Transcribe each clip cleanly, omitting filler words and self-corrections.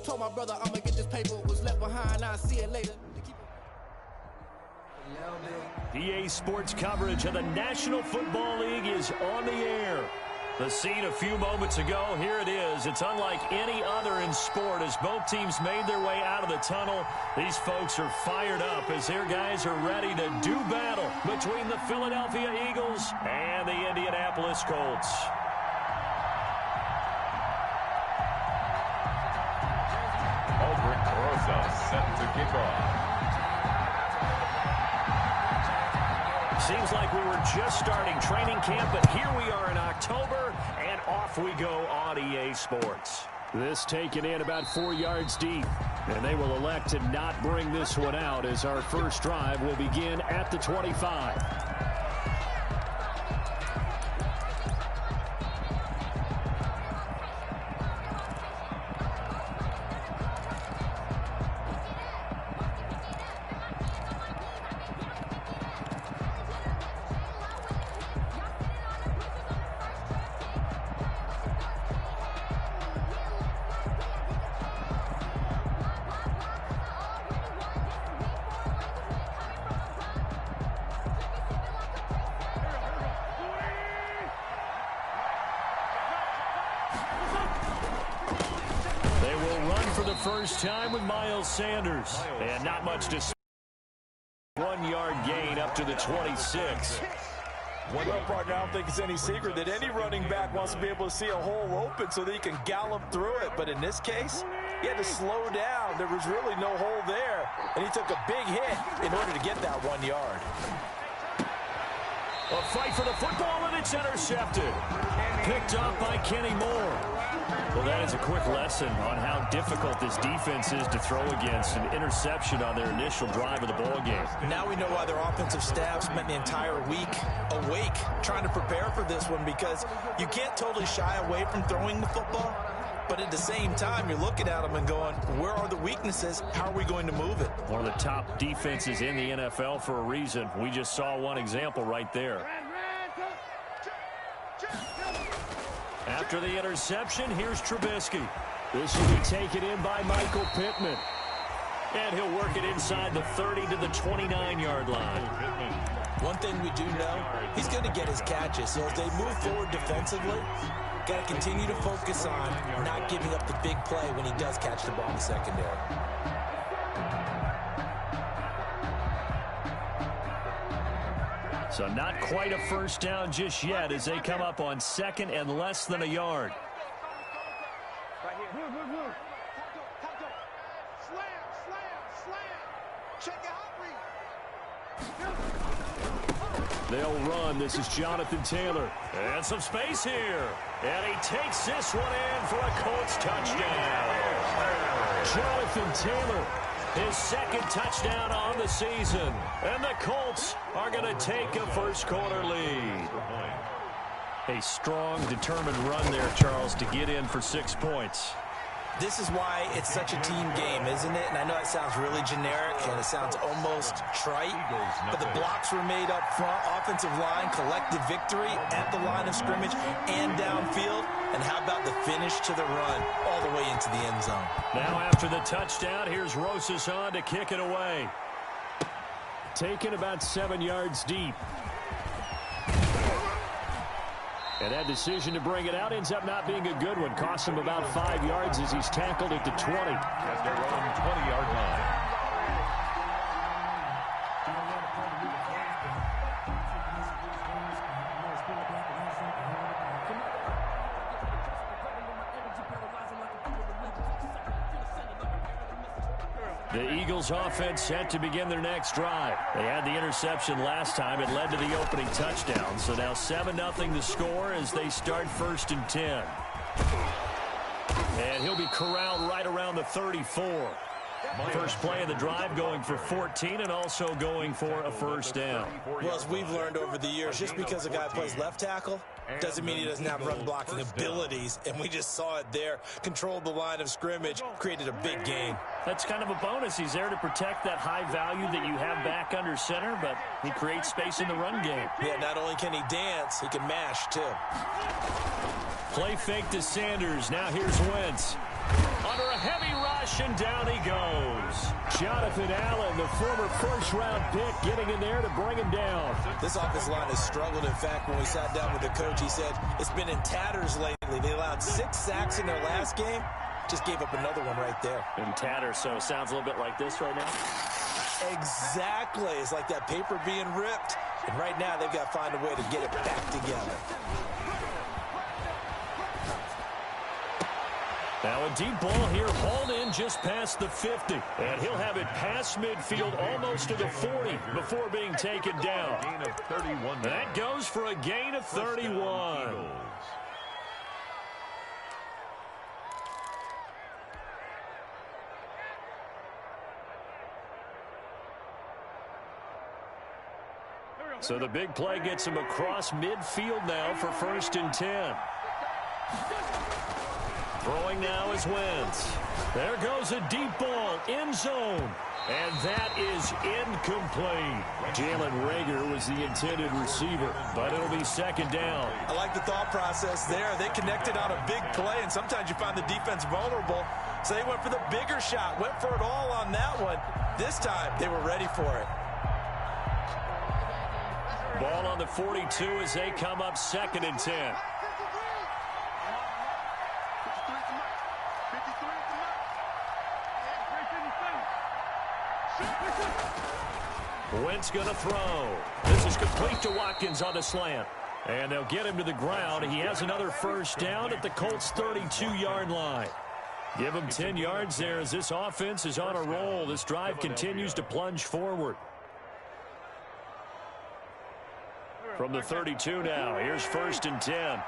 Told my brother I'ma get this paper, was left behind, I'll see it later. EA Sports coverage of the National Football League is on the air. The scene a few moments ago, here it is. It's unlike any other in sport as both teams made their way out of the tunnel. These folks are fired up as their guys are ready to do battle between the Philadelphia Eagles and the Indianapolis Colts. Aldrich Rosa set to kick off. Seems like we were just starting training camp, but here we are in October, and off we go on EA Sports. This taken in about 4 yards deep, and they will elect to not bring this one out as our first drive will begin at the 25. First time with Miles Sanders. And not much to 1 yard gain up to the 26. Well, partner, I don't think it's any secret that any running back wants to be able to see a hole open so that he can gallop through it. But in this case, he had to slow down. There was really no hole there. And he took a big hit in order to get that 1 yard. A fight for the football, and it's intercepted. Picked up by Kenny Moore. Well, that is a quick lesson on how difficult this defense is to throw against. An interception on their initial drive of the ball game. Now we know why their offensive staff spent the entire week awake trying to prepare for this one, because you can't totally shy away from throwing the football. But at the same time, you're looking at them and going, where are the weaknesses? How are we going to move it? One of the top defenses in the NFL for a reason. We just saw one example right there. After the interception, here's Trubisky. This will be taken in by Michael Pittman. And he'll work it inside the 30 to the 29-yard line. One thing we do know, he's going to get his catches. So as they move forward defensively, got to continue to focus on not giving up the big play when he does catch the ball in the secondary. So not quite a first down just yet as they come up on second and less than a yard. Right here. Move. Slam. Check out. They'll run. This is Jonathan Taylor. And some space here. And he takes this one in for a Colts touchdown. Jonathan Taylor, his second touchdown on the season. And the Colts are going to take a first-quarter lead. A strong, determined run there, Charles, to get in for 6 points. This is why it's such a team game, isn't it? And I know it sounds really generic and it sounds almost trite, but the blocks were made up front, offensive line, collective victory at the line of scrimmage and downfield. And how about the finish to the run all the way into the end zone? Now after the touchdown, here's Rosas on to kick it away. Taken about 7 yards deep. And that decision to bring it out ends up not being a good one. Costs him about 5 yards as he's tackled at the 20. At their own 20-yard line. The Eagles offense set to begin their next drive. They had the interception last time. It led to the opening touchdown. So now 7-0 to score as they start 1st and 10. And he'll be corralled right around the 34. First play of the drive going for 14 and also going for a first down. Well, as we've learned over the years, just because a guy plays left tackle doesn't mean he doesn't have run blocking abilities, and we just saw it there. Controlled the line of scrimmage, created a big gain. That's kind of a bonus. He's there to protect that high value that you have back under center, but he creates space in the run game. Yeah, not only can he dance, he can mash too. Play fake to Sanders. Now here's Wentz. Under a heavy ride. and down he goes. Jonathan Allen, the former first-round pick, getting in there to bring him down. This offensive line has struggled. In fact, when we sat down with the coach, he said it's been in tatters lately. They allowed 6 sacks in their last game. Just gave up another one right there. In tatters, so sounds a little bit like this right now. Exactly. It's like that paper being ripped. And right now, they've got to find a way to get it back together. Now a deep ball here, hauled in just past the 50. And he'll have it past midfield almost to the 40 before being taken down. Gain of 31. That goes for a gain of 31. So the big play gets him across midfield now for 1st and 10. Throwing now is Wentz. There goes a deep ball, end zone. And that is incomplete. Jalen Reagor was the intended receiver, but it'll be 2nd down. I like the thought process there. They connected on a big play, and sometimes you find the defense vulnerable. So they went for the bigger shot, went for it all on that one. This time, they were ready for it. Ball on the 42 as they come up 2nd and 10. Wentz going to throw. This is complete to Watkins on the slant. And they'll get him to the ground. He has another 1st down at the Colts' 32-yard line. Give him 10 yards there as this offense is on a roll. This drive continues to plunge forward. From the 32 now, here's 1st and 10.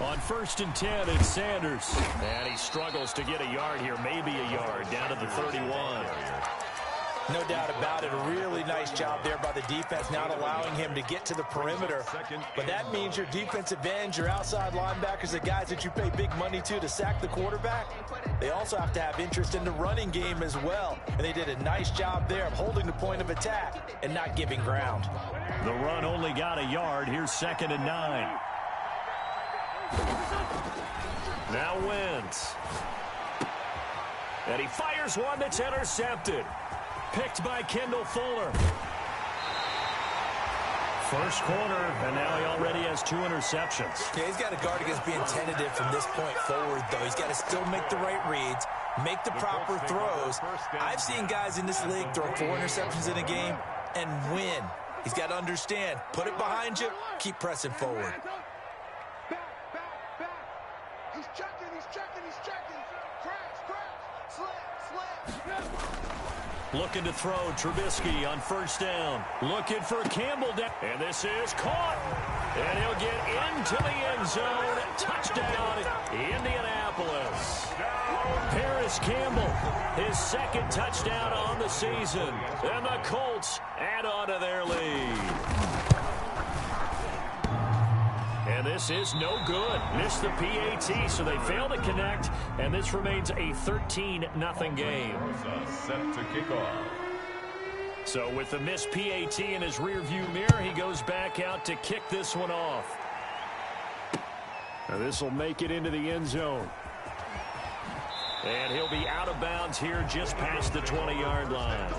On 1st and 10, it's Sanders. And he struggles to get a yard here, maybe a yard, down to the 31. No doubt about it. A really nice job there by the defense, not allowing him to get to the perimeter. But that means your defensive ends, your outside linebackers, the guys that you pay big money to sack the quarterback, they also have to have interest in the running game as well. And they did a nice job there of holding the point of attack and not giving ground. The run only got a yard. Here's 2nd and 9. Now Wentz. And he fires one that's intercepted. Picked by Kendall Fuller. First corner, and now he already has 2 interceptions. Yeah, he's got to guard against being tentative from this point forward, though. He's got to still make the right reads, make the proper throws. I've seen guys in this league throw 4 interceptions in a game and win. He's got to understand, put it behind you, keep pressing forward. Back. He's checking. Crash. Looking to throw, Trubisky on 1st down. Looking for Campbell down. And this is caught. And he'll get into the end zone. Touchdown, Indianapolis. Paris Campbell, his 2nd touchdown on the season. And the Colts add on to their lead. And this is no good. Missed the PAT, so they fail to connect. And this remains a 13-0 game. Set to kick off. So with the missed PAT in his rearview mirror, he goes back out to kick this one off. Now this will make it into the end zone. And he'll be out of bounds here just past the 20-yard line.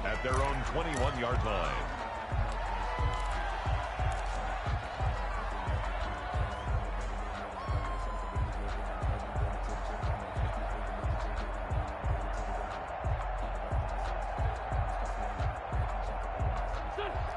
At their own 21-yard line.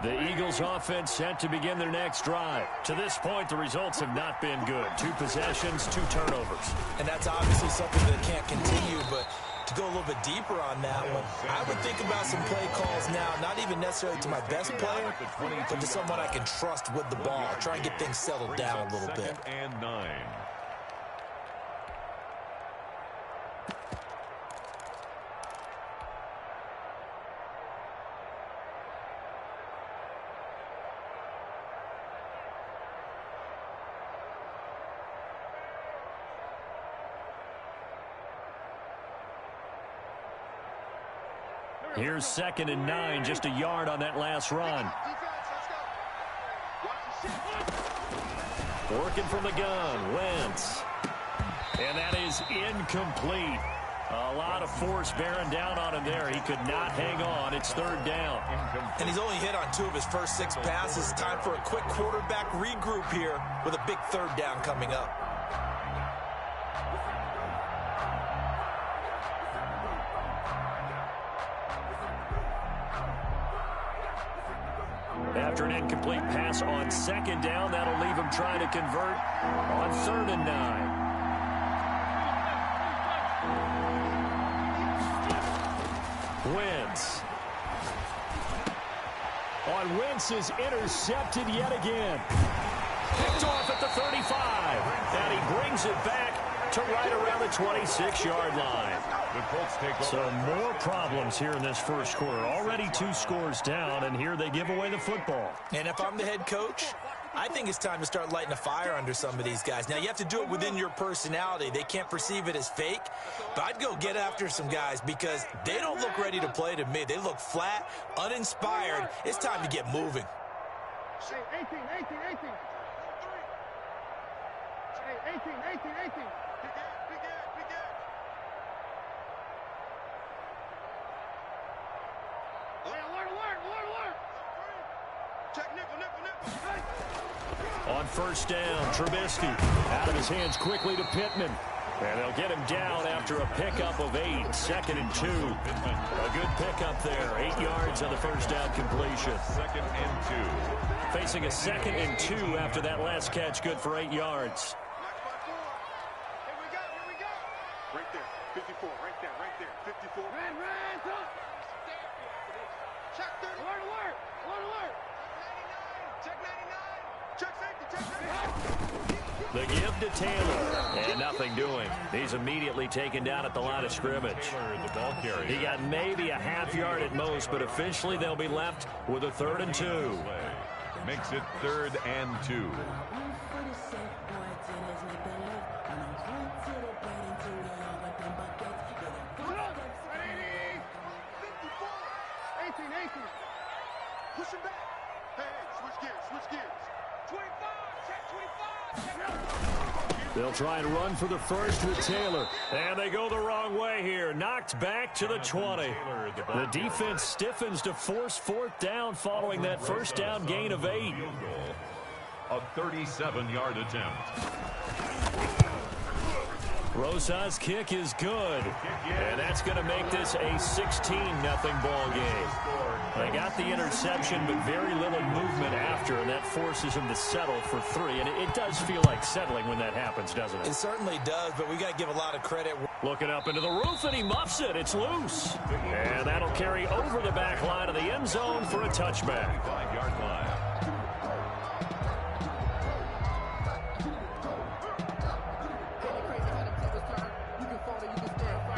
The Eagles offense set to begin their next drive. To this point, the results have not been good. 2 possessions, 2 turnovers. And that's obviously something that can't continue, but to go a little bit deeper on that one, I would think about some play calls now, not even necessarily to my best player, but to someone I can trust with the ball. Try and get things settled down a little bit. 2nd and 9. Here's 2nd and 9, just a yard on that last run. Working from the gun, Wentz. incomplete. A lot of force bearing down on him there. He could not hang on. It's third down. And he's only hit on 2 of his first 6 passes. Time for a quick quarterback regroup here with a big third down coming up. After an incomplete pass on second down, that'll leave him trying to convert on 3rd and 9. Wentz. Wentz is intercepted yet again. Picked off at the 35. And he brings it back to right around the 26-yard line. The Colts take over. So more problems here in this first quarter. Already 2 scores down, and here they give away the football. And if I'm the head coach, I think it's time to start lighting a fire under some of these guys. Now, you have to do it within your personality. They can't perceive it as fake. But I'd go get after some guys because they don't look ready to play to me. They look flat, uninspired. It's time to get moving. Hey, 18. Hey, 18. Big air. Alert. Check nickel. Hey. On first down, Trubisky out of his hands quickly to Pittman. And they'll get him down after a pickup of 8, 2nd and 2. A good pickup there, 8 yards on the first down completion. 2nd and 2. Facing a 2nd and 2 after that last catch, good for 8 yards. Here we go. Right there, 54, right there, 54. Red, up. Check 30. Alert. Check 99. Check safety. The give to Taylor, and nothing doing. He's immediately taken down at the line of scrimmage. The ball carrier. He got maybe a half yard at most, but officially they'll be left with a 3rd and 2. Makes it 3rd and 2. Push him back. Hey, switch gears. 25, check 25. They'll try and run for the first with Taylor. And they go the wrong way here. Knocked back to the 20. The defense stiffens to force 4th down following that first down gain of 8. A 37-yard attempt. Rosa's kick is good. And that's going to make this a 16-0 ball game. They got the interception, but very little movement after, and that forces them to settle for 3. And it does feel like settling when that happens, doesn't it? It certainly does, but we got to give a lot of credit. Looking up into the roof, and he muffs it. It's loose. And that'll carry over the back line of the end zone for a touchback. 5-yard line.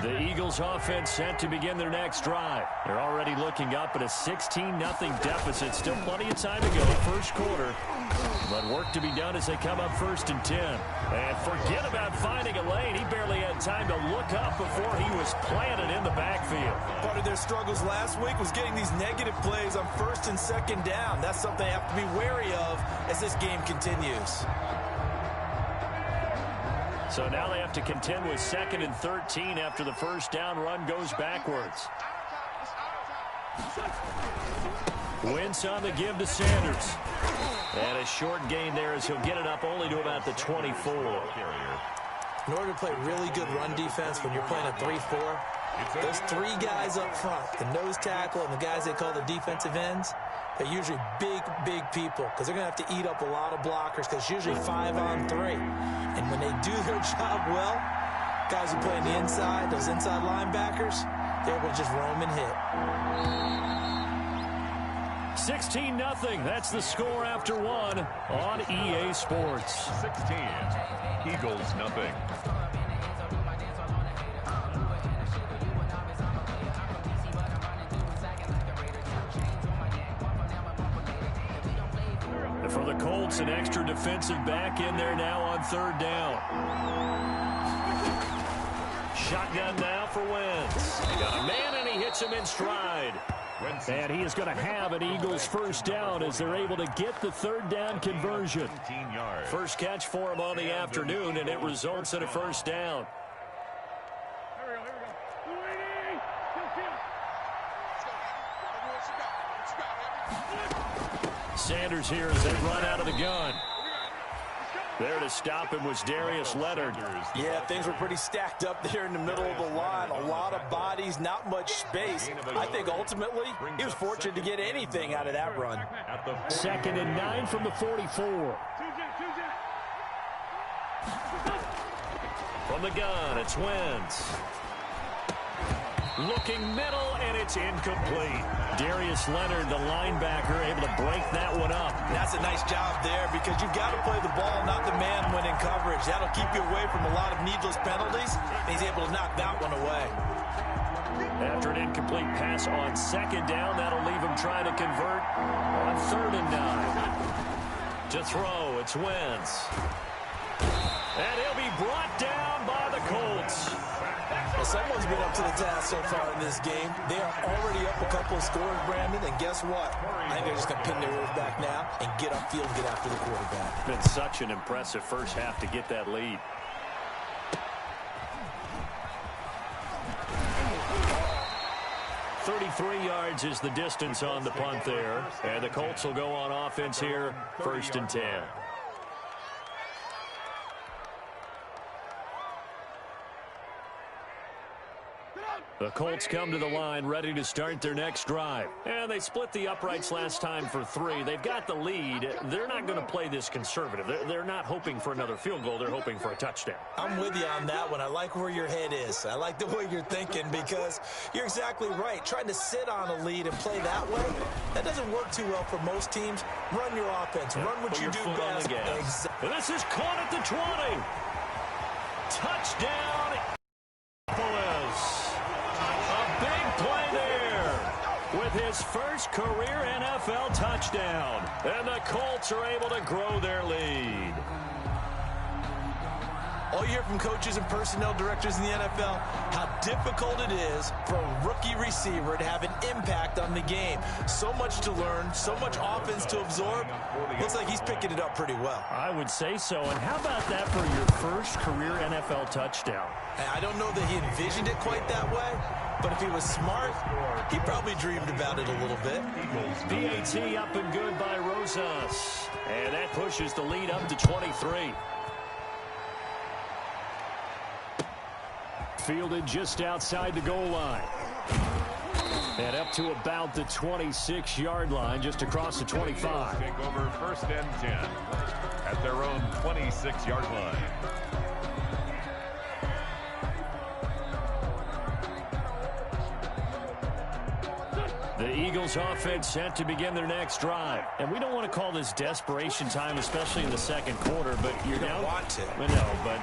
The Eagles offense set to begin their next drive. They're already looking up at a 16-0 deficit. Still plenty of time to go, first quarter. But work to be done as they come up 1st and 10. And forget about finding a lane. He barely had time to look up before he was planted in the backfield. Part of their struggles last week was getting these negative plays on 1st and 2nd down. That's something they have to be wary of as this game continues. So now they have to contend with 2nd and 13 after the first down run goes backwards. Wentz on the give to Sanders. And a short gain there as he'll get it up only to about the 24. In order to play really good run defense when you're playing a 3-4, those 3 guys up front, the nose tackle and the guys they call the defensive ends, they're usually big people because they're going to have to eat up a lot of blockers because it's usually 5-on-3. And when they do their job well, guys who play on the inside, those inside linebackers, they're able to just roam and hit. 16-0. That's the score after 1 on EA Sports. 16. Eagles nothing. For the Colts, an extra defensive back in there now on 3rd down. Shotgun now for Wentz. Got a man, and he hits him in stride. And he is going to have an Eagles first down as they're able to get the 3rd down conversion. First catch for him on the afternoon, and it results in a first down. Sanders here as they run out of the gun. There to stop him was Darius Leonard. Yeah, things were pretty stacked up there in the middle of the line. A lot of bodies, not much space. I think ultimately he was fortunate to get anything out of that run. 2nd and 9 from the 44. From the gun, it's Wentz. Looking middle, and it's incomplete. Darius Leonard, the linebacker, able to break that one up. That's a nice job there because you've got to play the ball, not the man when in coverage. That'll keep you away from a lot of needless penalties, and he's able to knock that one away. After an incomplete pass on 2nd down, that'll leave him trying to convert on 3rd and 9. To throw, it's Wentz. And he'll be brought down by the Colts. Well, someone's been up to the task so far in this game. They are already up a couple of scores, Brandon, and guess what? I think they're just going to pin their ears back now and get upfield and get after the quarterback. Been such an impressive first half to get that lead. .33 yards is the distance on the punt there. And the Colts will go on offense here, 1st and 10. The Colts come to the line ready to start their next drive. And they split the uprights last time for 3. They've got the lead. They're not going to play this conservative. They're not hoping for another field goal. They're hoping for a touchdown. I'm with you on that one. I like where your head is. I like the way you're thinking because you're exactly right. Trying to sit on a lead and play that way, that doesn't work too well for most teams. Run your offense. Run what you do best. Exactly. This is caught at the 20. Touchdown. With his first career NFL touchdown. And the Colts are able to grow their lead. All you hear from coaches and personnel directors in the NFL, how difficult it is for a rookie receiver to have an impact on the game. So much to learn, so much offense to absorb. Looks like he's picking it up pretty well. I would say so. And how about that for your first career NFL touchdown? I don't know that he envisioned it quite that way, but if he was smart, he probably dreamed about it a little bit. PAT up and good by Rosas. And that pushes the lead up to 23. Fielded just outside the goal line. And up to about the 26-yard line, just across the 25. Take over 1st and 10 at their own 26-yard line. The Eagles offense set to begin their next drive. And we don't want to call this desperation time, especially in the 2nd quarter, but you're down. You don't want to. No, but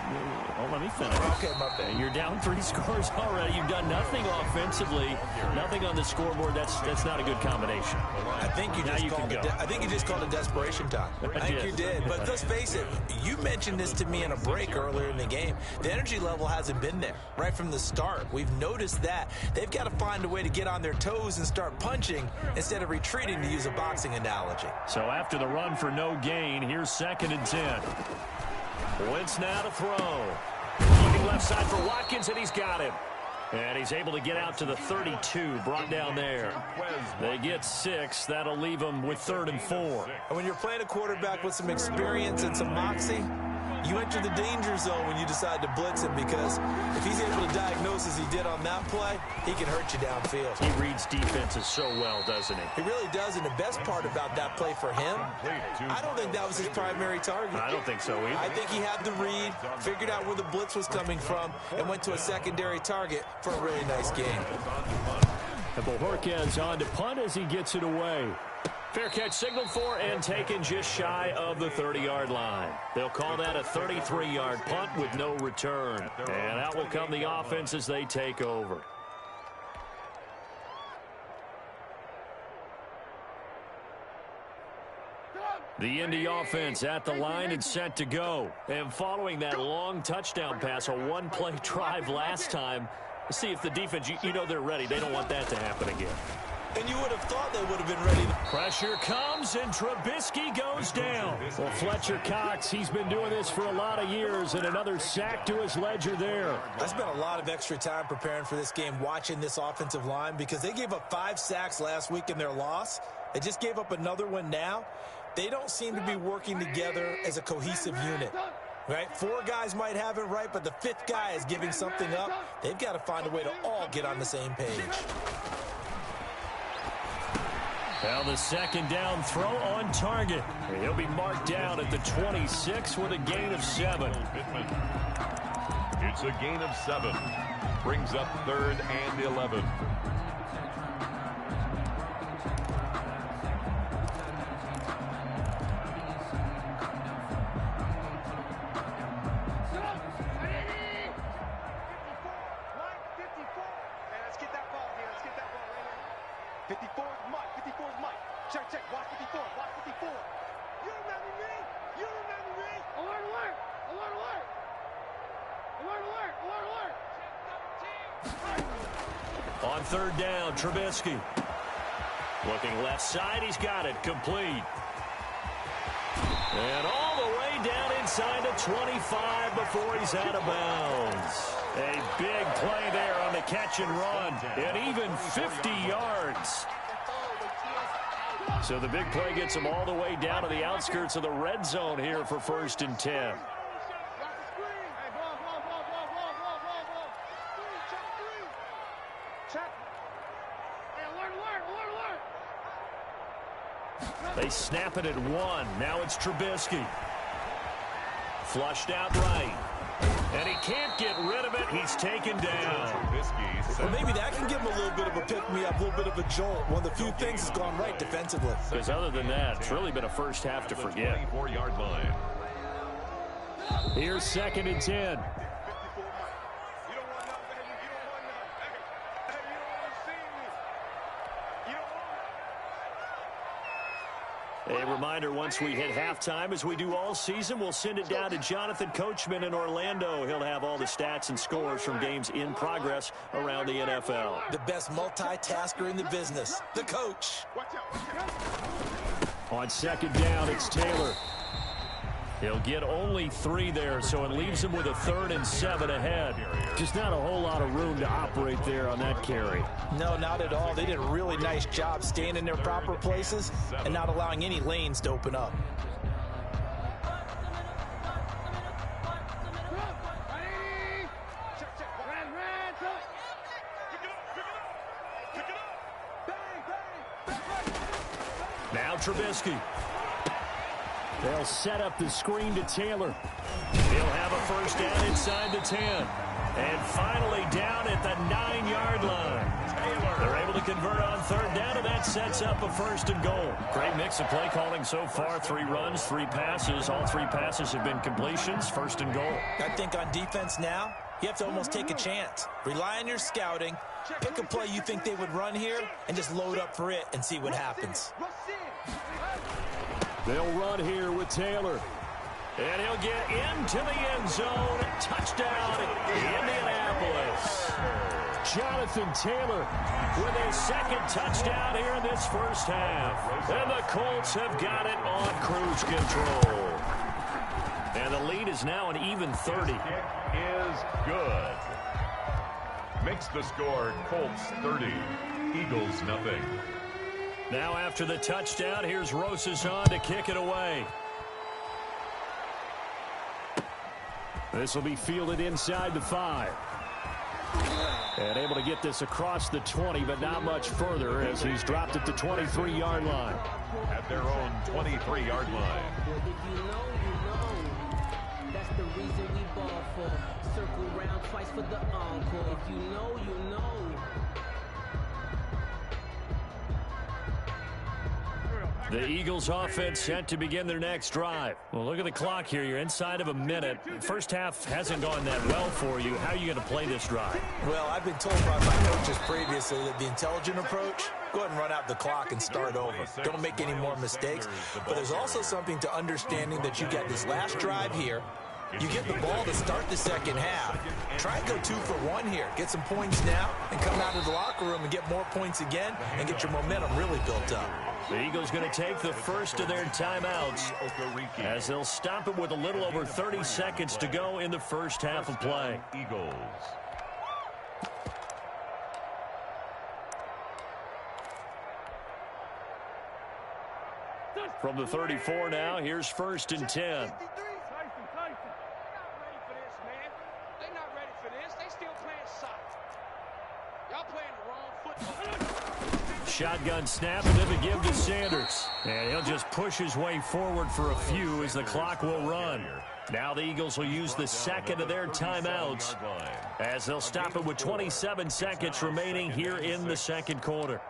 let me finish. Okay, my bad. You're down 3 scores already. You've done nothing offensively, nothing on the scoreboard. That's not a good combination. I think you just called it desperation time. I think you did. But let's face it, you mentioned this to me in a break earlier in the game. The energy level hasn't been there right from the start. We've noticed that. They've got to find a way to get on their toes and start punching instead of retreating, to use a boxing analogy. So after the run for no gain, here's 2nd and 10. Wentz now to throw. Looking left side for Watkins, and he's got him. And he's able to get out to the 32, brought down there. They get 6. That'll leave them with 3rd and 4. And when you're playing a quarterback with some experience and some moxie, you enter the danger zone when you decide to blitz him, because if he's able to diagnose as he did on that play, he can hurt you downfield. He reads defenses so well, doesn't he? He really does, and the best part about that play for him, I don't think that was his primary target. I don't think so either. I think he had the read, figured out where the blitz was coming from, and went to a secondary target for a really nice game. And Bojorquez on to punt as he gets it away. Fair catch signaled for and taken just shy of the 30-yard line. They'll call that a 33-yard punt with no return. And out will come the offense as they take over. The Indy offense at the line and set to go. And following that long touchdown pass, a one-play drive last time, see if the defense, you know they're ready. They don't want that to happen again. And you would have thought they would have been ready. Pressure comes, and Trubisky goes down. Well, Fletcher Cox, he's been doing this for a lot of years, and another sack to his ledger there. I spent a lot of extra time preparing for this game, watching this offensive line, because they gave up 5 sacks last week in their loss. They just gave up another one now. They don't seem to be working together as a cohesive unit. Right? 4 guys might have it right, but the 5th guy is giving something up. They've got to find a way to all get on the same page. Now the second down throw on target. He'll be marked down at the 26 with a gain of 7. It's a gain of 7. Brings up 3rd and 11. On 3rd down, Trubisky. Looking left side, he's got it. Complete. And all the way down inside the 25 before he's out of bounds. A big play there on the catch and run. And even 50 yards. So the big play gets him all the way down to the outskirts of the red zone here for 1st and 10. They snap it at 1. Now it's Trubisky. Flushed out right. And he can't get rid of it. He's taken down. Well, maybe that can give him a little bit of a pick-me-up, a little bit of a jolt. One of the few things that's gone right defensively. Because other than that, it's really been a first half to forget. 24-yard line. Here's 2nd and 10. A reminder, once we hit halftime, as we do all season, we'll send it down to Jonathan Coachman in Orlando. He'll have all the stats and scores from games in progress around the NFL. The best multitasker in the business, the coach. On 2nd down, it's Taylor. He'll get only 3 there, so it leaves him with a 3rd and 7 ahead. Just not a whole lot of room to operate there on that carry. No, not at all. They did a really nice job staying in their proper places and not allowing any lanes to open up. Now Trubisky. They'll set up the screen to Taylor. He'll have a 1st down inside the 10. And finally down at the 9-yard line. They're able to convert on 3rd down, and that sets up a 1st and goal. Great mix of play calling so far. 3 runs, 3 passes. All 3 passes have been completions. 1st and goal. I think on defense now, you have to almost take a chance. Rely on your scouting. Pick a play you think they would run here, and just load up for it and see what happens. They'll run here with Taylor. And he'll get into the end zone. Touchdown, Indianapolis. Jonathan Taylor with his 2nd touchdown here in this first half. And the Colts have got it on cruise control. And the lead is now an even 30. Kick is good. Makes the score Colts 30, Eagles nothing. Now after the touchdown, here's Rosazon to kick it away. This will be fielded inside the 5. And able to get this across the 20, but not much further as he's dropped at the 23-yard line. At their own 23-yard line. If you know, you know. That's the reason we ball for. Circle round twice for the encore. If you know, you know. The Eagles offense set to begin their next drive. Well, look at the clock here. You're inside of a minute. First half hasn't gone that well for you. How are you going to play this drive? Well, I've been told by my coaches previously that the intelligent approach, go ahead and run out the clock and start over. Don't make any more mistakes. But there's also something to understanding that you got this last drive here. You get the ball to start the second half. Try and go 2 for 1 here. Get some points now and come out of the locker room and get more points again and get your momentum really built up. The Eagles going to take the first of their timeouts as they'll stop it with a little over 30 seconds to go in the first half of play. Eagles. From the 34 now, here's 1st and 10. Shotgun snap and then the give to Sanders. And he'll just push his way forward for a few as the clock will run. Now the Eagles will use the second of their timeouts as they'll stop it with 27 seconds remaining here in the second quarter.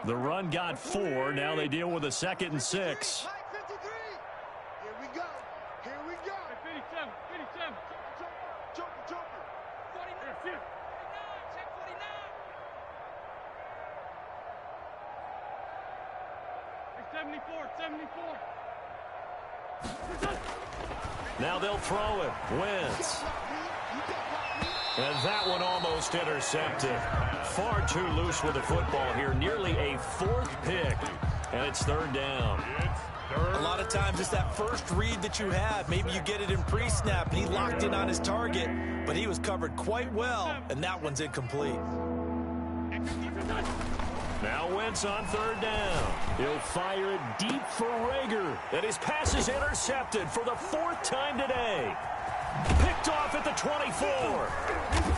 The run got 4. Now they deal with a 2nd and 6. Here we go. Here we go. 57. Joker. 49. 74. Now they'll throw it. Wentz. And that one almost intercepted. Far too loose with the football here. Nearly a 4th pick. And it's 3rd down. A lot of times it's that first read that you have. Maybe you get it in pre-snap. He locked in on his target, but he was covered quite well, and that one's incomplete. Now Wentz on 3rd down. He'll fire it deep for Rager. And his pass is intercepted for the 4th time today. Picked off at the 24.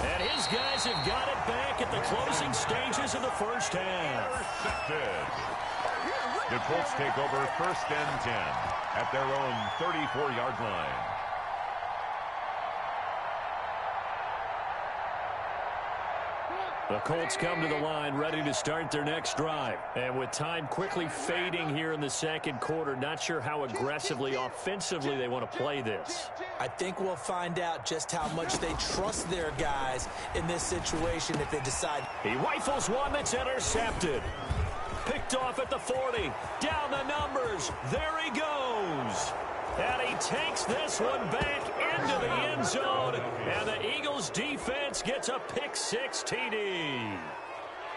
And his guys have got it back at the closing stages of the first half. Intercepted. The Colts take over 1st and 10 at their own 34-yard line. The Colts come to the line ready to start their next drive. And with time quickly fading here in the second quarter, not sure how aggressively, offensively they want to play this. I think we'll find out just how much they trust their guys in this situation if they decide. He rifles one that's intercepted. Picked off at the 40. Down the numbers. There he goes. And he takes this one back into the end zone. And the Eagles defense gets a pick-6 TD.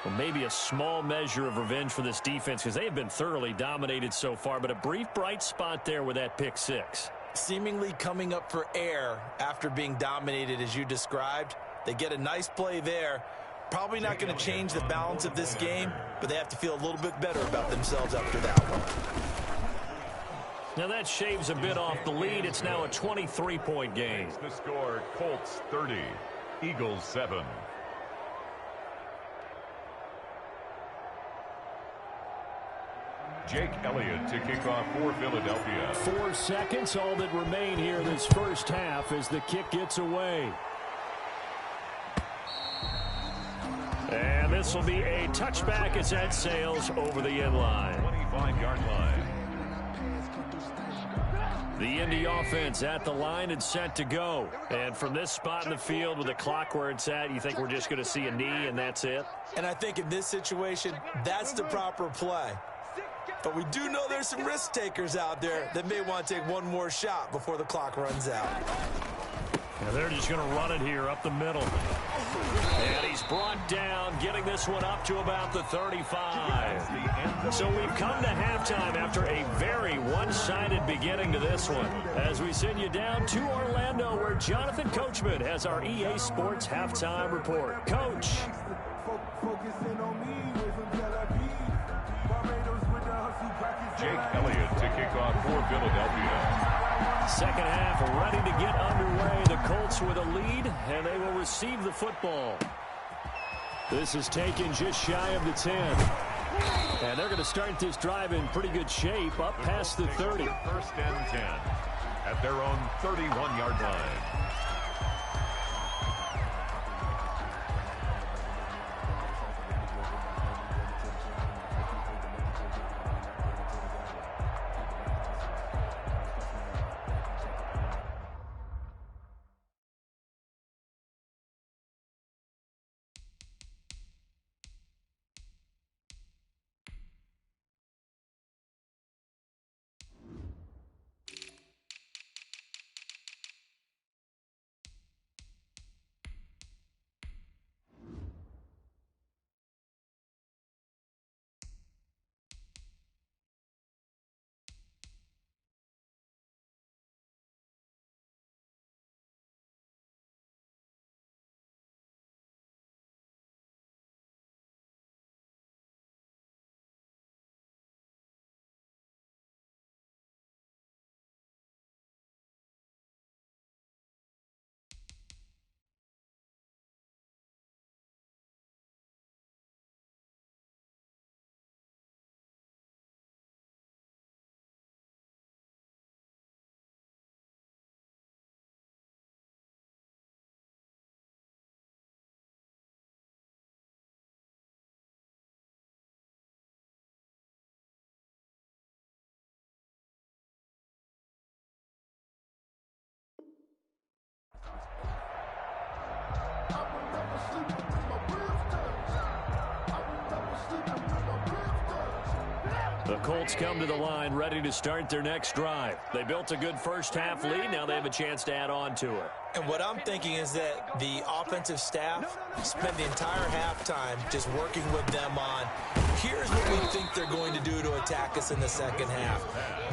Well, maybe a small measure of revenge for this defense because they have been thoroughly dominated so far. But a brief bright spot there with that pick-6. Seemingly coming up for air after being dominated as you described. They get a nice play there. Probably not going to change the balance of this game, but they have to feel a little bit better about themselves after that one. Now that shaves a bit off the lead. It's now a 23-point game. The score, Colts 30, Eagles 7. Jake Elliott to kick off for Philadelphia. 4 seconds, all that remain here this first half as the kick gets away. And this will be a touchback as that sails over the end line. 25-yard line. The Indy offense at the line and set to go. And from this spot in the field with the clock where it's at, you think we're just going to see a knee and that's it? And I think in this situation, that's the proper play. But we do know there's some risk takers out there that may want to take one more shot before the clock runs out. Now they're just going to run it here up the middle. And he's brought down, getting this one up to about the 35. So we've come to halftime after a very one-sided beginning to this one. As we send you down to Orlando, where Jonathan Coachman has our EA Sports halftime report. Coach. Jake Elliott to kick off for Philadelphia. Second half ready to get underway. The Colts with a lead, and they will receive the football. This is taken just shy of the 10. And they're going to start this drive in pretty good shape, up past the 30. 1st and 10 at their own 31-yard line. Colts come to the line ready to start their next drive. They built a good first-half lead. Now they have a chance to add on to it. And what I'm thinking is that the offensive staff spend the entire halftime just working with them on, here's what we think they're going to do to attack us in the second half.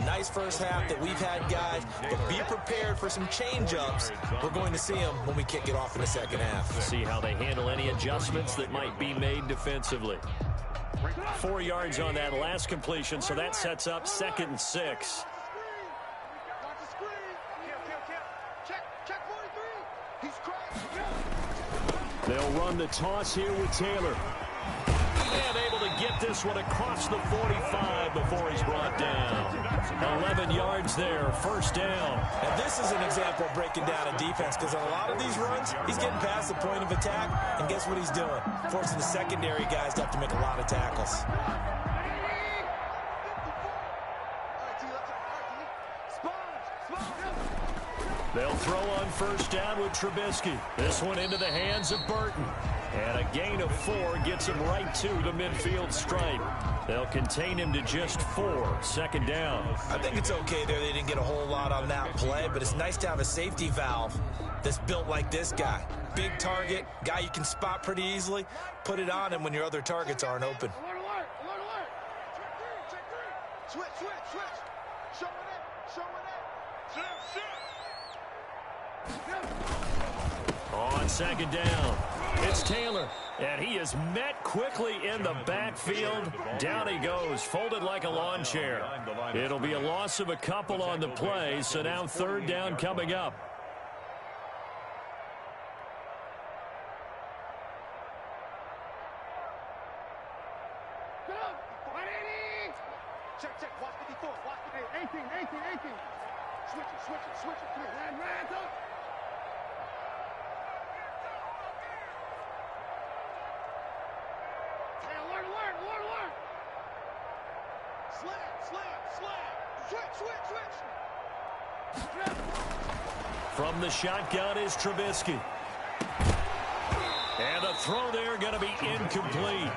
Nice first half that we've had, guys, but be prepared for some change-ups. We're going to see them when we kick it off in the second half. See how they handle any adjustments that might be made defensively. 4 yards on that last completion, so that sets up 2nd and 6. They'll run the toss here with Taylor. And able to get this one across the 45 before he's brought down. 11 yards there, first down. And this is an example of breaking down a defense, because on a lot of these runs, he's getting past the point of attack, and guess what he's doing? Forcing the secondary guys to have to make a lot of tackles. They'll throw on first down with Trubisky. This one into the hands of Burton. And a gain of 4 gets him right to the midfield stripe. They'll contain him to just 4. Second down. I think it's okay there. They didn't get a whole lot on that play, but it's nice to have a safety valve that's built like this guy. Big target, guy you can spot pretty easily. Put it on him when your other targets aren't open. Switch. Show it. On second down, it's Taylor, and he is met quickly in the backfield. Down he goes, folded like a lawn chair. It'll be a loss of a couple on the play, so now third down coming up. Check. Watch 54. Watch 18. Switch it. Hands up. Hey, alert. Slam. Switch. From the shotgun is Trubisky. And the throw there going to be incomplete.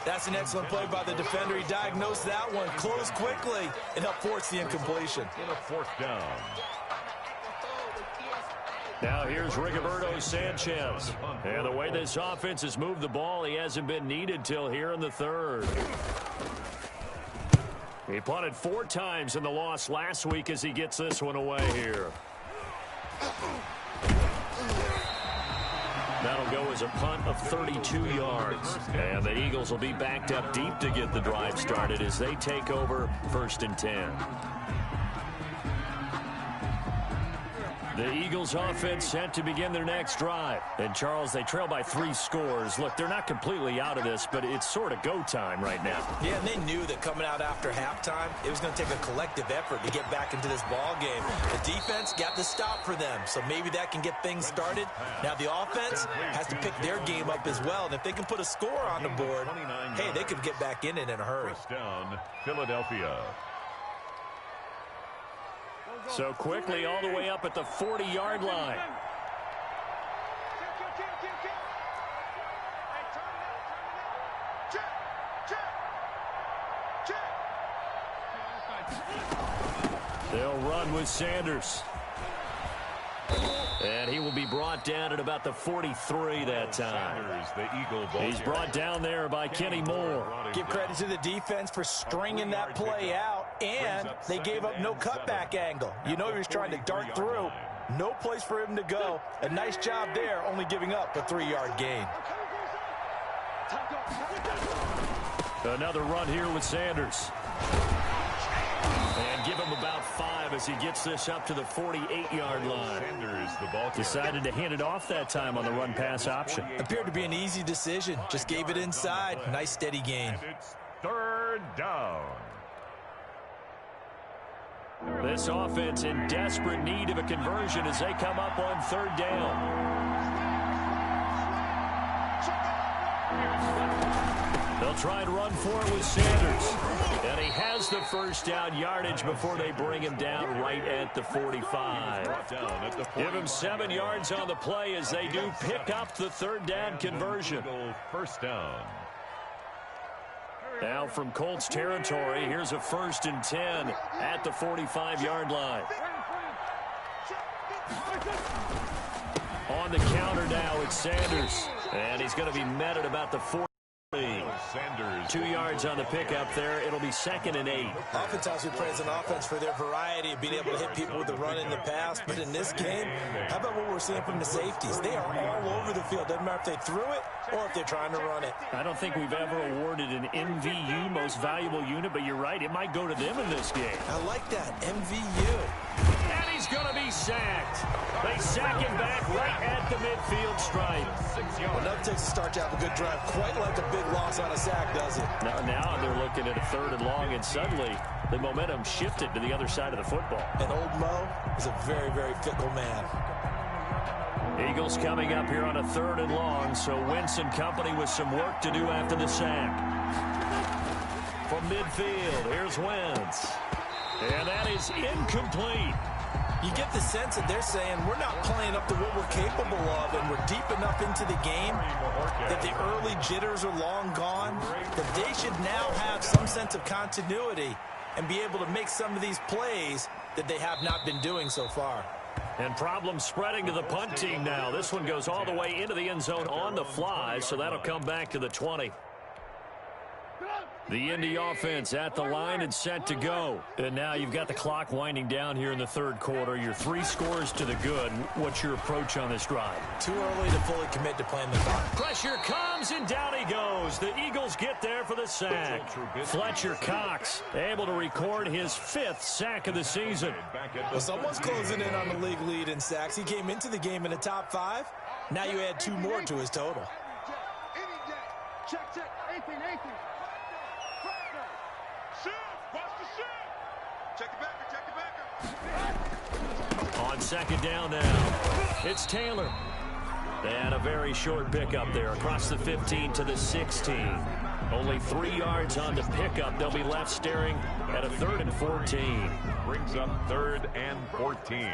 That's an excellent play by the defender. He diagnosed that one, closed quickly, and helped force the incompletion. In a 4th down. Now here's Rigoberto Sanchez. And the way this offense has moved the ball, he hasn't been needed till here in the third. He punted 4 times in the loss last week as he gets this one away here. That'll go as a punt of 32 yards. And the Eagles will be backed up deep to get the drive started as they take over 1st and 10. The Eagles offense set to begin their next drive. And, Charles, they trail by 3 scores. Look, they're not completely out of this, but it's sort of go time right now. Yeah, and they knew that coming out after halftime, it was going to take a collective effort to get back into this ball game. The defense got the stop for them, so maybe that can get things started. Now the offense has to pick their game up as well, and if they can put a score on the board, hey, they could get back in it in a hurry. First down, Philadelphia. So quickly all the way up at the 40-yard line. They'll run with Sanders. And he will be brought down at about the 43 that time. He's brought down there by Kenny Moore. Give credit to the defense for stringing that play out, and they gave up no cutback angle. You know he was trying to dart through. No place for him to go. A nice job there, only giving up a 3-yard gain. Another run here with Sanders. And give him about 5 as he gets this up to the 48-yard line. Decided to hand it off that time on the run-pass option. Appeared to be an easy decision. Just gave it inside. Nice steady gain. And it's 3rd down. This offense in desperate need of a conversion as they come up on 3rd down. They'll try and run for it with Sanders. And he has the first down yardage before they bring him down right at the 45. Give him 7 yards on the play as they do pick up the 3rd down conversion. First down. Now from Colts territory, here's a 1st and 10 at the 45-yard line. On the counter now, it's Sanders. And he's going to be met at about the 40. Sanders. 2 yards on the pickup there. It'll be 2nd and 8. Oftentimes we praise an offense for their variety of being able to hit people with the run in the pass. But in this game, how about what we're seeing from the safeties? They are all over the field. Doesn't matter if they threw it or if they're trying to run it. I don't think we've ever awarded an MVU, most valuable unit, but you're right. It might go to them in this game. I like that, MVU. And he's going to be sacked. They sack him back right at the midfield stripe. Well, enough takes to start to have a good drive. Quite like a big loss on a sack, does it? Now they're looking at a 3rd and long, and suddenly the momentum shifted to the other side of the football. And old Mo is a very, very fickle man. Eagles coming up here on a 3rd and long, so Wentz and company with some work to do after the sack. From midfield, here's Wentz. And that is incomplete. You get the sense that they're saying we're not playing up to what we're capable of, and we're deep enough into the game that the early jitters are long gone, that they should now have some sense of continuity and be able to make some of these plays that they have not been doing so far. And problems spreading to the punt team now. This one goes all the way into the end zone on the fly, so that'll come back to the 20. The Indy offense at the line and set to go. And now you've got the clock winding down here in the 3rd quarter. You're 3 scores to the good. What's your approach on this drive? Too early to fully commit to playing the clock. Pressure comes, and down he goes. The Eagles get there for the sack. Fletcher Cox able to record his 5th sack of the season. Well, someone's closing in on the league lead in sacks. He came into the game in the top 5. Now you add 2 more to his total. Check, 18. Check the backer. On 2nd down now, it's Taylor. And a very short pickup there across the 15 to the 16. Only 3 yards on the pickup. They'll be left staring at a 3rd and 14. Brings up 3rd and 14.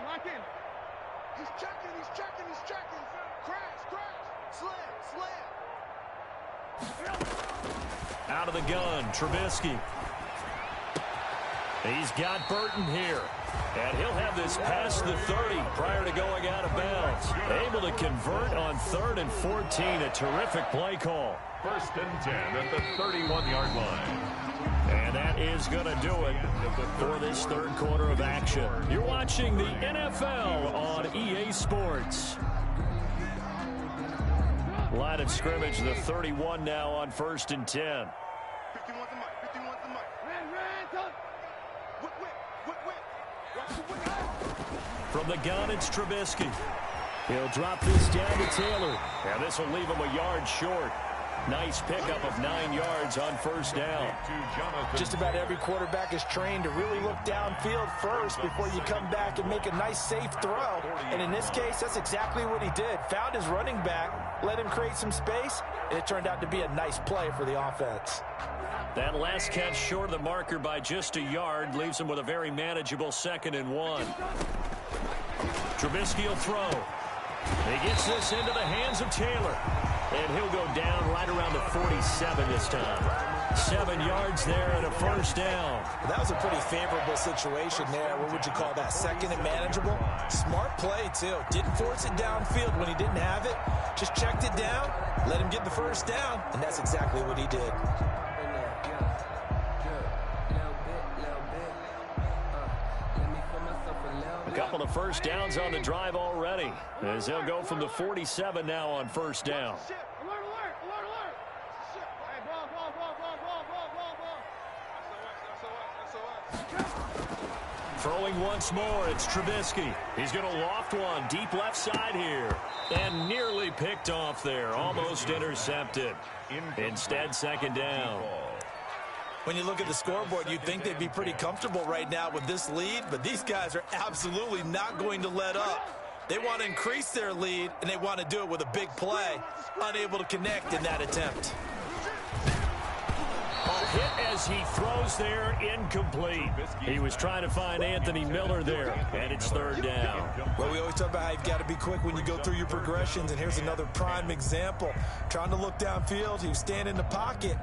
Lock in. He's checking. Crash. Slam. Out of the gun, Trubisky. He's got Burton here. And he'll have this past the 30 prior to going out of bounds. Able to convert on 3rd and 14. A terrific play call. 1st and 10 at the 31-yard line. And that is going to do it for this 3rd quarter of action. You're watching the NFL on EA Sports. Line of scrimmage, the 31 now on 1st and 10. 51's the mic. From the gun, it's Trubisky. He'll drop this down to Taylor. And this will leave him a yard short. Nice pickup of 9 yards on 1st down. Just about every quarterback is trained to really look downfield first before you come back and make a nice, safe throw. And in this case, that's exactly what he did. Found his running back, let him create some space, and it turned out to be a nice play for the offense. That last catch short of the marker by just a yard leaves him with a very manageable 2nd and 1. Trubisky will throw. He gets this into the hands of Taylor. And he'll go down right around the 47 this time. 7 yards there and a 1st down. Well, that was a pretty favorable situation there. What would you call that? 2nd and manageable? Smart play, too. Didn't force it downfield when he didn't have it. Just checked it down, let him get the 1st down, and that's exactly what he did. A couple of 1st downs on the drive already, as they'll go from the 47 now on 1st down. Alert. Hey, ball. Throwing once more, it's Trubisky. He's going to loft one deep left side here. And nearly picked off there, almost intercepted. Instead, 2nd down. When you look at the scoreboard, you'd think they'd be pretty comfortable right now with this lead, but these guys are absolutely not going to let up. They want to increase their lead, and they want to do it with a big play. Unable to connect in that attempt. Hit as he throws there, incomplete. He was trying to find Anthony Miller there, and it's third down. Well, we always talk about how you've got to be quick when you go through your progressions, and here's another prime example. Trying to look downfield, he was standing in the pocket,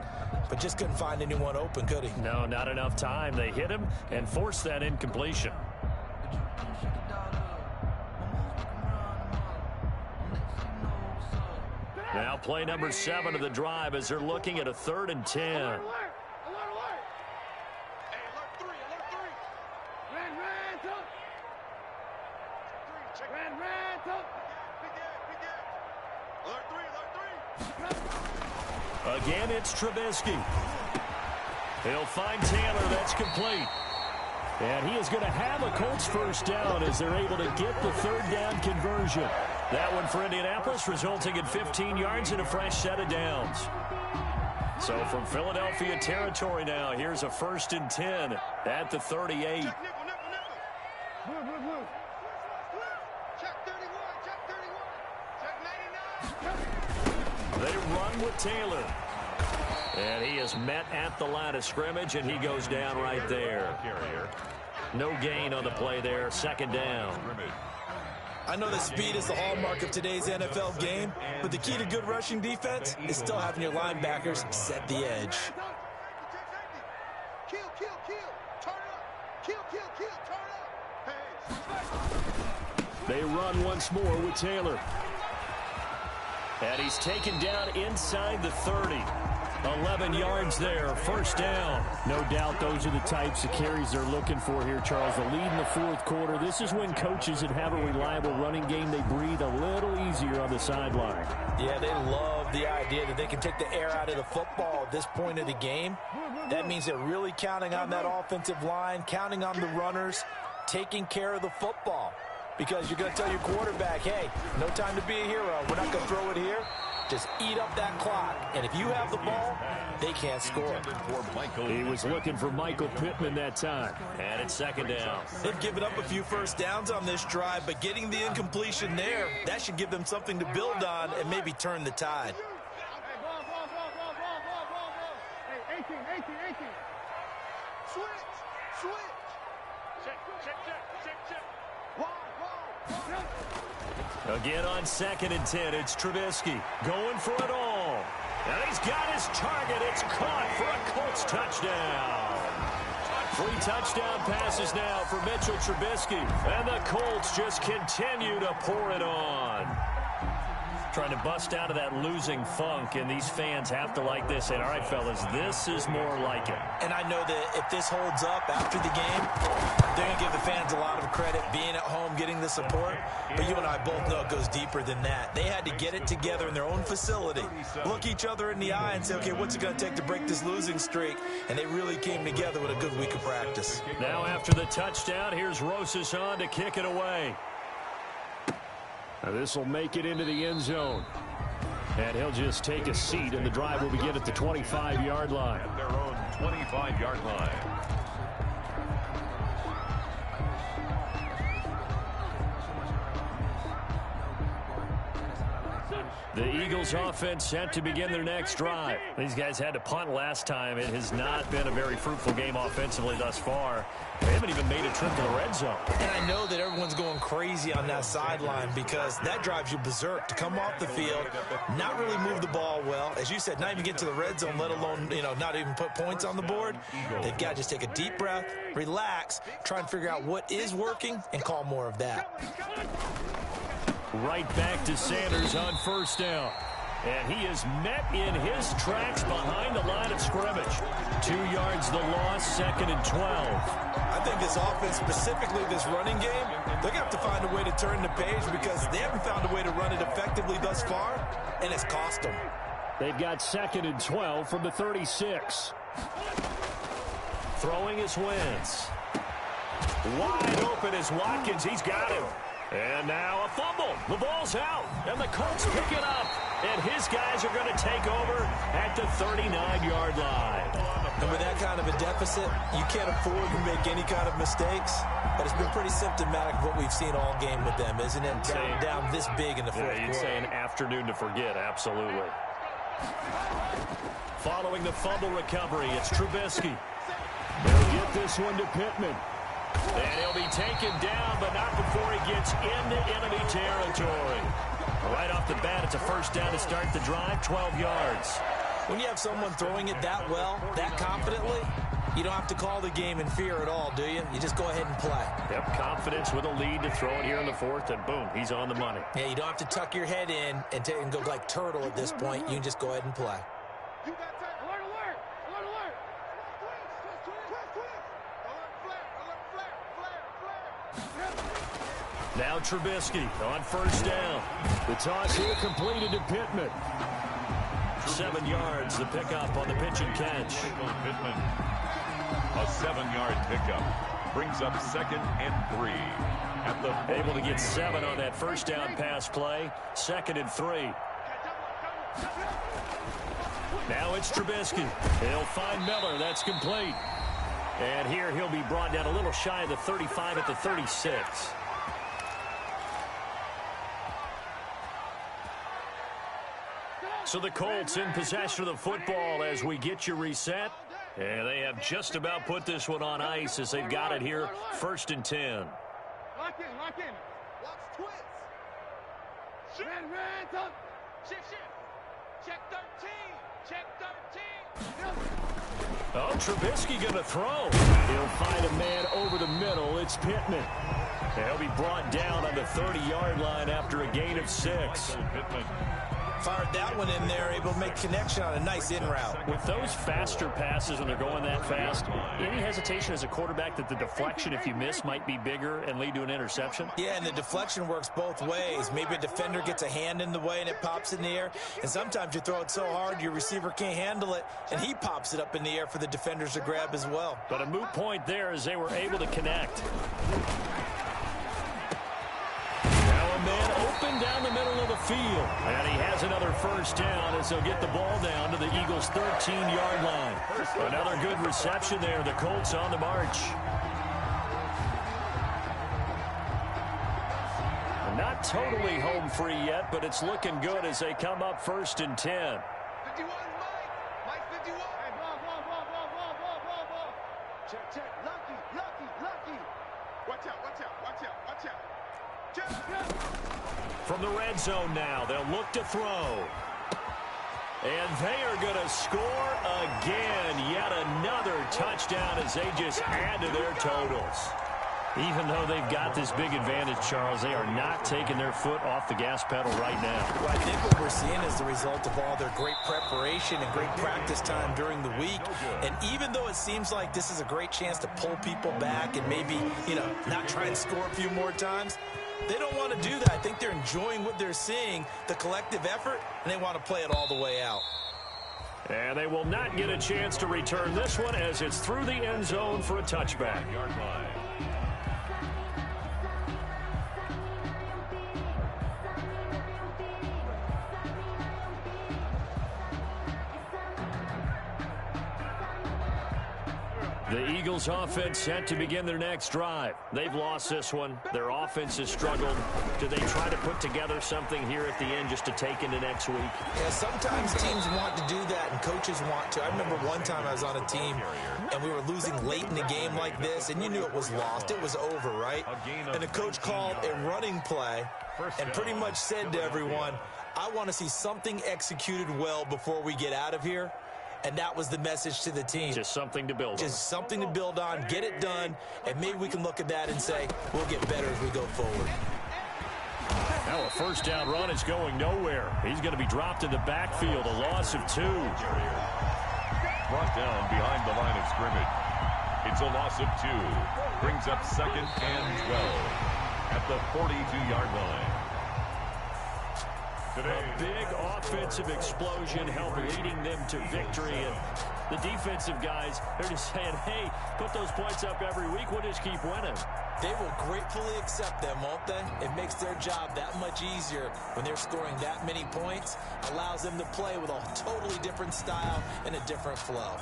but just couldn't find anyone open, could he? No, not enough time. They hit him and forced that incompletion. Now play number 7 of the drive as they're looking at a 3rd and 10. Again, it's Trubisky. He'll find Taylor. That's complete. And he is going to have a Colts first down as they're able to get the 3rd down conversion. That one for Indianapolis, resulting in 15 yards and a fresh set of downs. So from Philadelphia territory now, here's a 1st and 10 at the 38. Check 31, check 31, check 99. They run with Taylor. And he is met at the line of scrimmage, and he goes down right there. No gain on the play there, 2nd down. I know that speed is the hallmark of today's NFL game, but the key to good rushing defense is still having your linebackers set the edge. Kill, turn up. Kill, turn up. Hey, They run once more with Taylor. And he's taken down inside the 30. 11 yards there, 1st down. No doubt those are the types of carries they're looking for here, Charles. The lead in the 4th quarter. This is when coaches that have a reliable running game, they breathe a little easier on the sideline. Yeah, they love the idea that they can take the air out of the football at this point of the game. That means they're really counting on that offensive line, counting on the runners, taking care of the football. Because you're going to tell your quarterback, hey, no time to be a hero. We're not going to throw it here. Just eat up that clock. And if you have the ball, they can't score. He was looking for Michael Pittman that time. And it's 2nd down. They've given up a few first downs on this drive, but getting the incompletion there, that should give them something to build on and maybe turn the tide. Hey, ball. Hey, 18. Switch. Check. Wall. Again on 2nd and 10, it's Trubisky going for it all. And he's got his target. It's caught for a Colts touchdown. 3 touchdown passes now for Mitchell Trubisky. And the Colts just continue to pour it on. Trying to bust out of that losing funk, and these fans have to like this. And all right, fellas, this is more like it. And I know that if this holds up after the game, they're going to give the fans a lot of credit, being at home, getting the support. But you and I both know it goes deeper than that. They had to get it together in their own facility, look each other in the eye and say, okay, what's it going to take to break this losing streak? And they really came together with a good week of practice. Now after the touchdown, here's Rosas on to kick it away. Now this will make it into the end zone. And he'll just take a seat, and the drive will begin at the 25-yard line. At their own 25-yard line. The Eagles offense set to begin their next drive. These guys had to punt last time. It has not been a very fruitful game offensively thus far. They haven't even made a trip to the red zone. And I know that everyone's going crazy on that sideline because that drives you berserk to come off the field, not really move the ball well. As you said, not even get to the red zone, let alone, not even put points on the board. They've got to just take a deep breath, relax, try and figure out what is working and call more of that. Right back to Sanders on 1st down. And he is met in his tracks behind the line of scrimmage. 2 yards the loss, 2nd and 12. I think this offense, specifically this running game, they're going to have to find a way to turn the page because they haven't found a way to run it effectively thus far, and it's cost them. They've got 2nd and 12 from the 36. Throwing his Wentz. Wide open is Watkins. He's got him. And now a fumble. The ball's out, and the Colts pick it up. And his guys are going to take over at the 39-yard line. And with that kind of a deficit, you can't afford to make any kind of mistakes. But it's been pretty symptomatic of what we've seen all game with them, isn't it? Down this big in the fourth quarter. You'd say an afternoon to forget, absolutely. Following the fumble recovery, it's Trubisky. They'll get this one to Pittman. And he'll be taken down, but not before he gets into enemy territory. Right off the bat, it's a first down to start the drive, 12 yards. When you have someone throwing it that well, that confidently, you don't have to call the game in fear at all, do you? You just go ahead and play. Yep, confidence with a lead to throw it here in the fourth, and boom, he's on the money. Yeah, you don't have to tuck your head in and go like turtle at this point. You can just go ahead and play. You got time. Alert, alert! Alert, alert! Now Trubisky on first down. The toss here completed to Pittman. 7 yards, the pickup on the pitch and catch. Pittman. A 7-yard pickup brings up 2nd and 3. At the able to get 7 on that first down pass play. 2nd and 3. Now it's Trubisky. He'll find Miller. That's complete. And here he'll be brought down a little shy of the 35 at the 36. So the Colts in possession of the football as we get you reset. And they have just about put this one on ice as they've got it here, 1st and 10. Lock in, lock in. Watch twits. Red, up. Shift. Check 13. Check 13. Oh, Trubisky going to throw. He'll find a man over the middle. It's Pittman. He'll be brought down on the 30-yard line after a gain of 6. Fired that one in there, able to make connection on a nice in route. With those faster passes when they're going that fast, any hesitation as a quarterback that the deflection, if you miss, might be bigger and lead to an interception? Yeah, and the deflection works both ways. Maybe a defender gets a hand in the way and it pops in the air. And sometimes you throw it so hard your receiver can't handle it, and he pops it up in the air for the defenders to grab as well. But a moot point there as they were able to connect. Man open down the middle of the field. And he has another first down as they'll get the ball down to the Eagles' 13-yard line. Another good reception there. The Colts on the march. Not totally home free yet, but it's looking good as they come up 1st and 10. 51, Mike 51. Hey, ball. Check. Lucky. Watch out. From the red zone now, they'll look to throw. And they are going to score again. Yet another touchdown as they just add to their totals. Even though they've got this big advantage, Charles, they are not taking their foot off the gas pedal right now. Well, I think what we're seeing is the result of all their great preparation and great practice time during the week. And even though it seems like this is a great chance to pull people back and maybe, not try and score a few more times, they don't want to do that. I think they're enjoying what they're seeing, the collective effort, and they want to play it all the way out. And they will not get a chance to return this one as it's through the end zone for a touchback. The Eagles offense set to begin their next drive. They've lost this one. Their offense has struggled. Do they try to put together something here at the end just to take into next week? Yeah, sometimes teams want to do that and coaches want to. I remember one time I was on a team and we were losing late in the game like this, and you knew it was lost. It was over, right? And the coach called a running play and pretty much said to everyone, I want to see something executed well before we get out of here. And that was the message to the team. Just something to build on. Just something to build on, get it done, and maybe we can look at that and say, we'll get better as we go forward. Now a first down run is going nowhere. He's going to be dropped in the backfield, a loss of 2. Brought down behind the line of scrimmage. It's a loss of 2. Brings up 2nd and 12 at the 42-yard line. today. A big offensive explosion helped leading them to victory. And the defensive guys, they're just saying, hey, put those points up every week. We'll just keep winning. They will gratefully accept them, won't they? It makes their job that much easier when they're scoring that many points. Allows them to play with a totally different style and a different flow.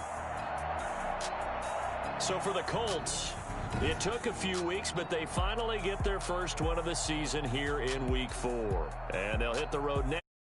So for the Colts, it took a few weeks, but they finally get their first win of the season here in Week 4. And they'll hit the road next.